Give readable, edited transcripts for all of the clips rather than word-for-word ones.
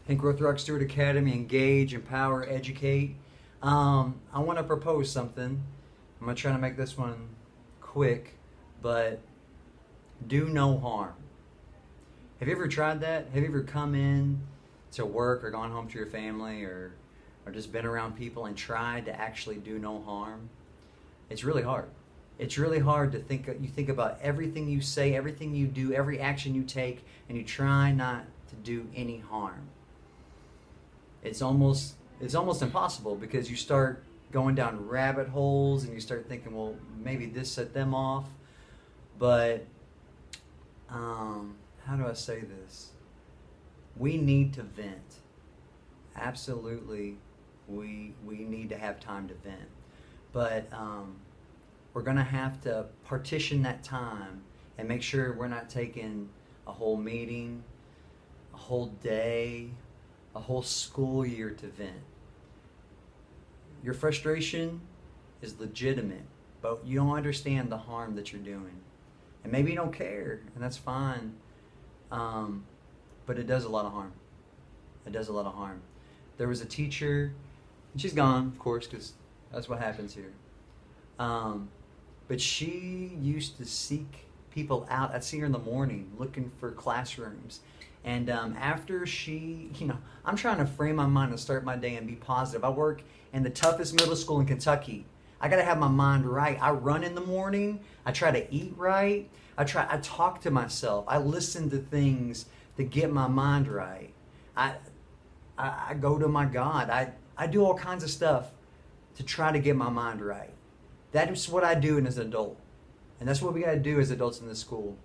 Hank Rothrock, Stuart Academy, engage, empower, educate. I want to propose something. I'm going to try to make this one quick, but do no harm. Have you ever tried that? Have you ever come in to work or gone home to your family or just been around people and tried to actually do no harm? It's really hard. It's really hard to think. You think about everything you say, everything you do, every action you take, and you try not to do any harm. It's almost impossible because you start going down rabbit holes and you start thinking, well, maybe this set them off. But how do I say this? We need to vent. Absolutely, we need to have time to vent. But we're going to have to partition that time and make sure we're not taking a whole meeting, a whole day, a whole school year to vent. Your frustration is legitimate, but you don't understand the harm that you're doing. And maybe you don't care, and that's fine. But it does a lot of harm. It does a lot of harm. There was a teacher, and she's gone, of course, because that's what happens here. But she used to seek people out. I'd see her in the morning looking for classrooms. And after she, I'm trying to frame my mind and start my day and be positive. I work in the toughest middle school in Kentucky. I got to have my mind right. I run in the morning. I try to eat right. I talk to myself. I listen to things to get my mind right. I go to my God. I do all kinds of stuff to try to get my mind right. That is what I do as an adult. And that's what we got to do as adults in this school.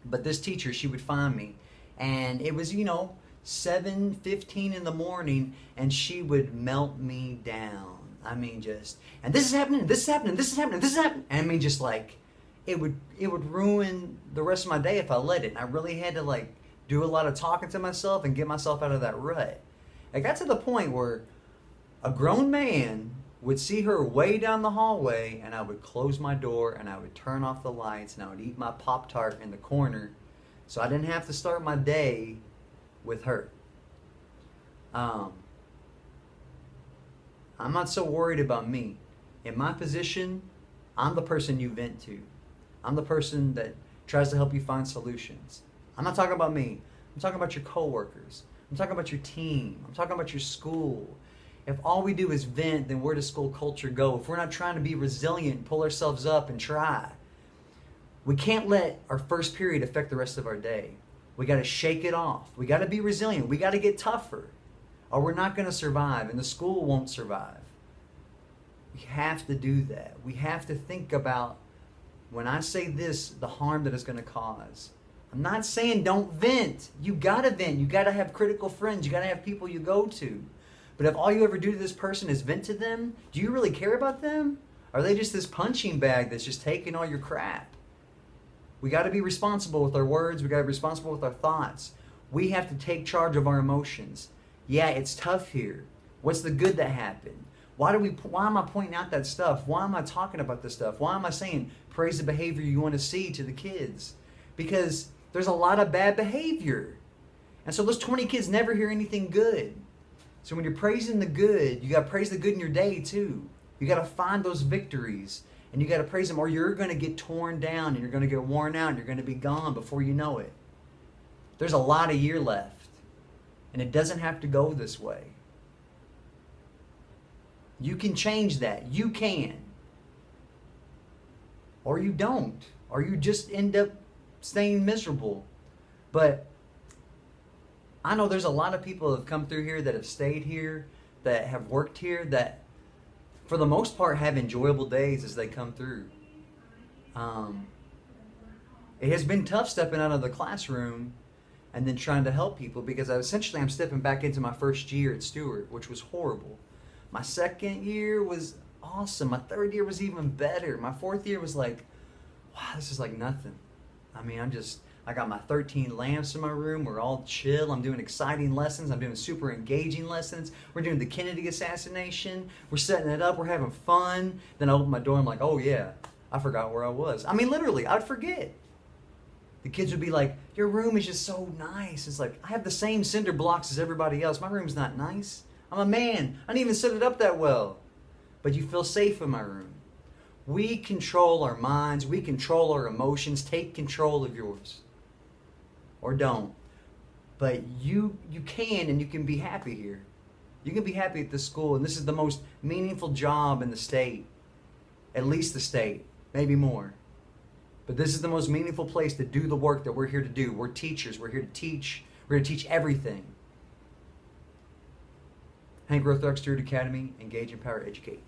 But this teacher, she would find me. And it was, 7:15 in the morning, and she would melt me down. I mean, and this is happening, this is happening, this is happening, this is happening. And I mean, it would ruin the rest of my day if I let it. And I really had to do a lot of talking to myself and get myself out of that rut. I got to the point where a grown man would see her way down the hallway, and I would close my door and I would turn off the lights and I would eat my Pop-Tart in the corner so I didn't have to start my day with her. I'm not so worried about me. In my position, I'm the person you vent to. I'm the person that tries to help you find solutions. I'm not talking about me. I'm talking about your coworkers. I'm talking about your team. I'm talking about your school. If all we do is vent, then where does school culture go? If we're not trying to be resilient, pull ourselves up and try, we can't let our first period affect the rest of our day. We got to shake it off. We got to be resilient. We got to get tougher, or we're not going to survive, and the school won't survive. We have to do that. We have to think about, when I say this, the harm that it's going to cause. I'm not saying don't vent. You got to vent. You got to have critical friends. You got to have people you go to. But if all you ever do to this person is vent to them, do you really care about them? Are they just this punching bag that's just taking all your crap? We got to be responsible with our words. We got to be responsible with our thoughts. We have to take charge of our emotions. Yeah, it's tough here. What's the good that happened? Why am I pointing out that stuff? Why am I talking about this stuff? Why am I saying praise the behavior you want to see to the kids? Because there's a lot of bad behavior. And so those 20 kids never hear anything good. So when you're praising the good, you got to praise the good in your day too. You got to find those victories and you got to praise them, or you're going to get torn down and you're going to get worn out and you're going to be gone before you know it. There's a lot of year left, and it doesn't have to go this way. You can change that. You can. Or you don't. Or you just end up staying miserable. But I know there's a lot of people that have come through here, that have stayed here, that have worked here, that for the most part have enjoyable days as they come through. It has been tough stepping out of the classroom and then trying to help people, because I'm stepping back into my first year at Stuart, which was horrible. My second year was awesome. My third year was even better. My fourth year was like, wow, this is like nothing. I mean, I got my 13 lamps in my room. We're all chill. I'm doing exciting lessons. I'm doing super engaging lessons. We're doing the Kennedy assassination. We're setting it up. We're having fun. Then I open my door. I'm like, oh yeah, I forgot where I was. I mean, literally, I'd forget. The kids would be like, your room is just so nice. It's like, I have the same cinder blocks as everybody else. My room's not nice. I'm a man. I didn't even set it up that well. But you feel safe in my room. We control our minds. We control our emotions. Take control of yours. Or don't. But you can, and you can be happy here. You can be happy at this school. And this is the most meaningful job in the state. At least the state. Maybe more. But this is the most meaningful place to do the work that we're here to do. We're teachers. We're here to teach. We're here to teach everything. Hank Rothrock, Stuart Academy. Engage, empower, educate.